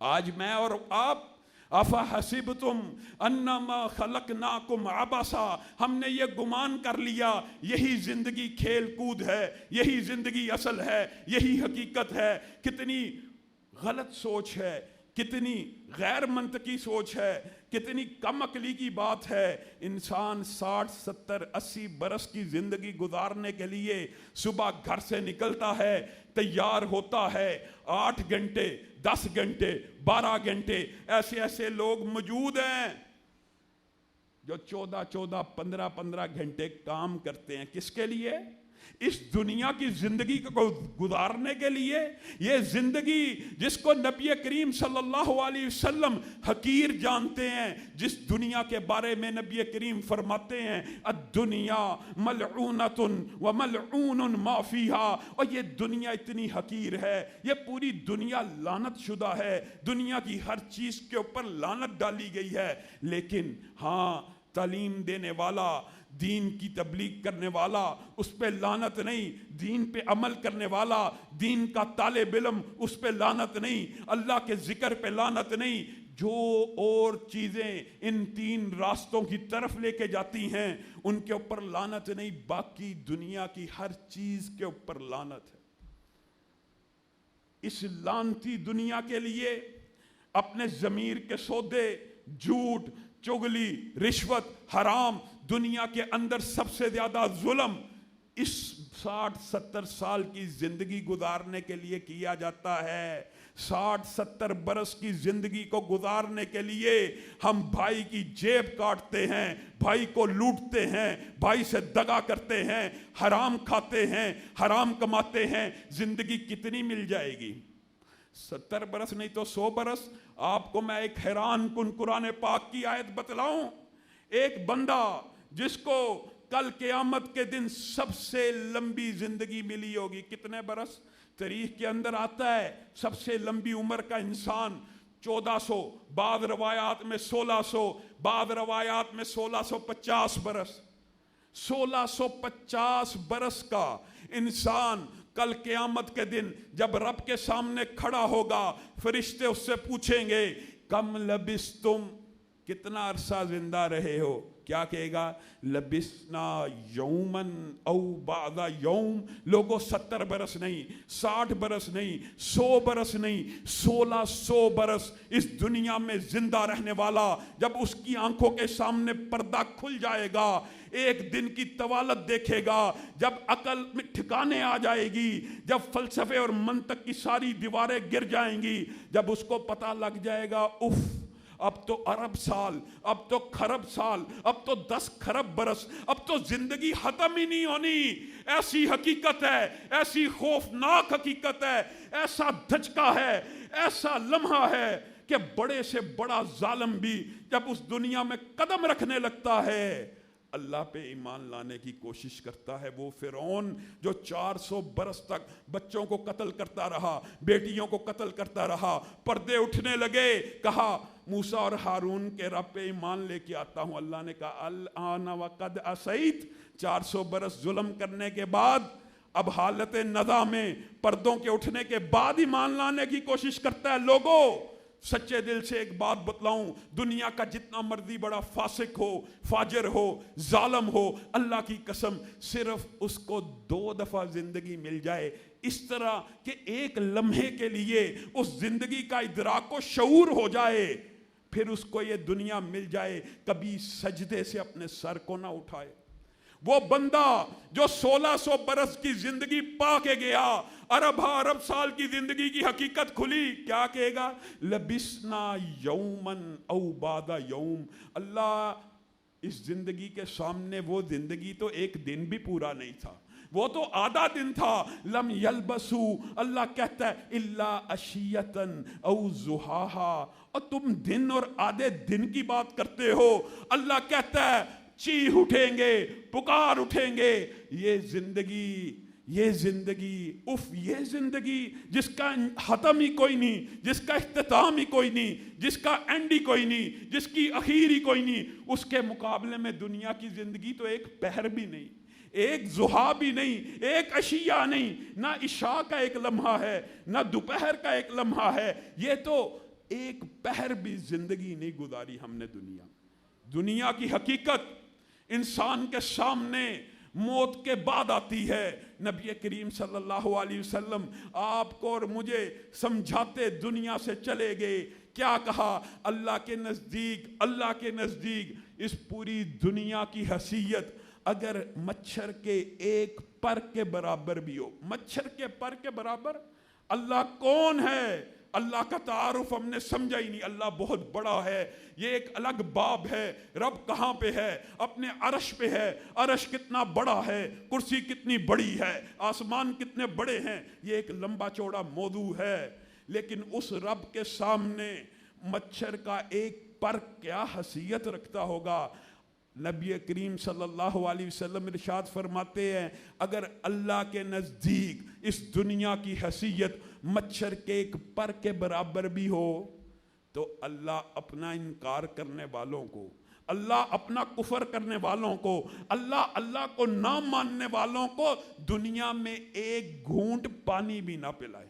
آج میں اور آپ افحسبتم انما خلقناکم عبثا، ہم نے یہ گمان کر لیا یہی زندگی کھیل کود ہے، یہی زندگی اصل ہے، یہی حقیقت ہے۔ کتنی غلط سوچ ہے، کتنی غیر منطقی سوچ ہے، کتنی کم عقلی کی بات ہے۔ انسان 60 70 80 برس کی زندگی گزارنے کے لیے صبح گھر سے نکلتا ہے، تیار ہوتا ہے، 8 گھنٹے 10 گھنٹے 12 گھنٹے، ایسے ایسے لوگ موجود ہیں جو 14 15 گھنٹے کام کرتے ہیں۔ کس کے لیے؟ اس دنیا کی زندگی کو گزارنے کے لیے۔ یہ زندگی جس کو نبی کریم صلی اللہ علیہ وسلم حقیر جانتے ہیں، جس دنیا کے بارے میں نبی کریم فرماتے ہیں الدنیا ملعونۃ وملعون ما فیہا، اور یہ دنیا اتنی حقیر ہے، یہ پوری دنیا لعنت شدہ ہے، دنیا کی ہر چیز کے اوپر لعنت ڈالی گئی ہے۔ لیکن ہاں، تعلیم دینے والا، دین کی تبلیغ کرنے والا، اس پہ لعنت نہیں، دین پہ عمل کرنے والا، دین کا طالب علم، اس پہ لعنت نہیں، اللہ کے ذکر پہ لعنت نہیں۔ جو اور چیزیں ان 3 راستوں کی طرف لے کے جاتی ہیں ان کے اوپر لعنت نہیں، باقی دنیا کی ہر چیز کے اوپر لعنت ہے۔ اس لعنتی دنیا کے لیے اپنے ضمیر کے سودے، جھوٹ، چغلی، رشوت، حرام، دنیا کے اندر سب سے زیادہ ظلم اس 60 70 سال کی زندگی گزارنے کے لیے کیا جاتا ہے۔ 60 70 برس کی زندگی کو گزارنے کے لیے ہم بھائی کی جیب کاٹتے ہیں، بھائی کو لوٹتے ہیں، بھائی سے دغا کرتے ہیں، حرام کھاتے ہیں، حرام کماتے ہیں۔ زندگی کتنی مل جائے گی؟ 70 برس نہیں تو 100 برس۔ آپ کو میں ایک حیران کن قرآن پاک کی آیت بتلاؤں۔ ایک بندہ جس کو کل قیامت کے دن سب سے لمبی زندگی ملی ہوگی، کتنے برس؟ تاریخ کے اندر آتا ہے سب سے لمبی عمر کا انسان 1400، بعض روایات میں 1600، بعض روایات میں 1650 برس۔ 1650 برس کا انسان کل قیامت کے دن جب رب کے سامنے کھڑا ہوگا، فرشتے اس سے پوچھیں گے کم لبستم، کتنا عرصہ زندہ رہے ہو؟ کیا کہے گا؟ لبسنا یومن او بعض یوم۔ لوگوں 70 برس نہیں، 60 برس نہیں، 100 برس نہیں، 1600 برس اس دنیا میں زندہ رہنے والا جب اس کی آنکھوں کے سامنے پردہ کھل جائے گا، ایک دن کی طوالت دیکھے گا، جب عقل میں ٹھکانے آ جائے گی، جب فلسفے اور منطق کی ساری دیواریں گر جائیں گی، جب اس کو پتہ لگ جائے گا اف، اب تو ارب سال، اب تو کھرب سال، اب تو 10 کھرب برس، اب تو زندگی ختم ہی نہیں ہونی۔ ایسی حقیقت ہے، ایسی خوفناک حقیقت ہے، ایسا دھچکا ہے، ایسا لمحہ ہے کہ بڑے سے بڑا ظالم بھی جب اس دنیا میں قدم رکھنے لگتا ہے، اللہ پہ ایمان لانے کی کوشش کرتا ہے۔ وہ فرعون جو 400 برس تک بچوں کو قتل کرتا رہا، بیٹیوں کو قتل کرتا رہا، پردے اٹھنے لگے، کہا موسیٰ اور ہارون کے رب پہ ایمان لے کے آتا ہوں۔ اللہ نے کہا الآن وقد عصیت، 400 برس ظلم کرنے کے بعد اب حالت نزا میں پردوں کے اٹھنے کے بعد ایمان لانے کی کوشش کرتا ہے۔ لوگوں سچے دل سے ایک بات بتلاؤں، دنیا کا جتنا مرضی بڑا فاسق ہو، فاجر ہو، ظالم ہو، اللہ کی قسم صرف اس کو 2 دفعہ زندگی مل جائے، اس طرح کہ ایک لمحے کے لیے اس زندگی کا ادراک و شعور ہو جائے، پھر اس کو یہ دنیا مل جائے، کبھی سجدے سے اپنے سر کو نہ اٹھائے۔ وہ بندہ جو 1600 برس کی زندگی پا کے گیا، ارب سال کی زندگی کی حقیقت کھلی، کیا کہے گا؟ لبسنا یومن او بعد یوم۔ اللہ اس زندگی کے سامنے وہ زندگی تو ایک دن بھی پورا نہیں تھا، وہ تو آدھا دن تھا۔ لم یلبسو، اللہ کہتا ہے الا عشیتن او ضحاہا، اور تم دن اور آدھے دن کی بات کرتے ہو۔ اللہ کہتا ہے چیخ اٹھیں گے، پکار اٹھیں گے، یہ زندگی اف، یہ زندگی جس کا ختم ہی کوئی نہیں، جس کا اختتام ہی کوئی نہیں، جس کا اینڈ ہی کوئی نہیں، جس کی اخیر ہی کوئی نہیں، اس کے مقابلے میں دنیا کی زندگی تو ایک پہر بھی نہیں، ایک ضحیٰ بھی نہیں، ایک عشیہ نہیں، نہ عشاء کا ایک لمحہ ہے، نہ دوپہر کا ایک لمحہ ہے، یہ تو ایک پہر بھی زندگی نہیں گزاری ہم نے دنیا کی حقیقت انسان کے سامنے موت کے بعد آتی ہے. نبی کریم صلی اللہ علیہ وسلم آپ کو اور مجھے سمجھاتے دنیا سے چلے گئے. کیا کہا؟ اللہ کے نزدیک اس پوری دنیا کی حیثیت اگر مچھر کے ایک پر کے برابر بھی ہو. مچھر کے پر کے برابر. اللہ کون ہے؟ اللہ کا تعارف ہم نے سمجھا ہی نہیں. اللہ بہت بڑا ہے، یہ ایک الگ باب ہے. رب کہاں پہ ہے؟ اپنے عرش پہ ہے. عرش کتنا بڑا ہے، کرسی کتنی بڑی ہے، آسمان کتنے بڑے ہیں، یہ ایک لمبا چوڑا موضوع ہے. لیکن اس رب کے سامنے مچھر کا ایک پر کیا حیثیت رکھتا ہوگا. نبی کریم صلی اللہ علیہ وسلم ارشاد فرماتے ہیں اگر اللہ کے نزدیک اس دنیا کی حیثیت مچھر کے ایک پر کے برابر بھی ہو تو اللہ اپنا انکار کرنے والوں کو، اللہ اپنا کفر کرنے والوں کو، اللہ کو نہ ماننے والوں کو دنیا میں ایک گھونٹ پانی بھی نہ پلائے.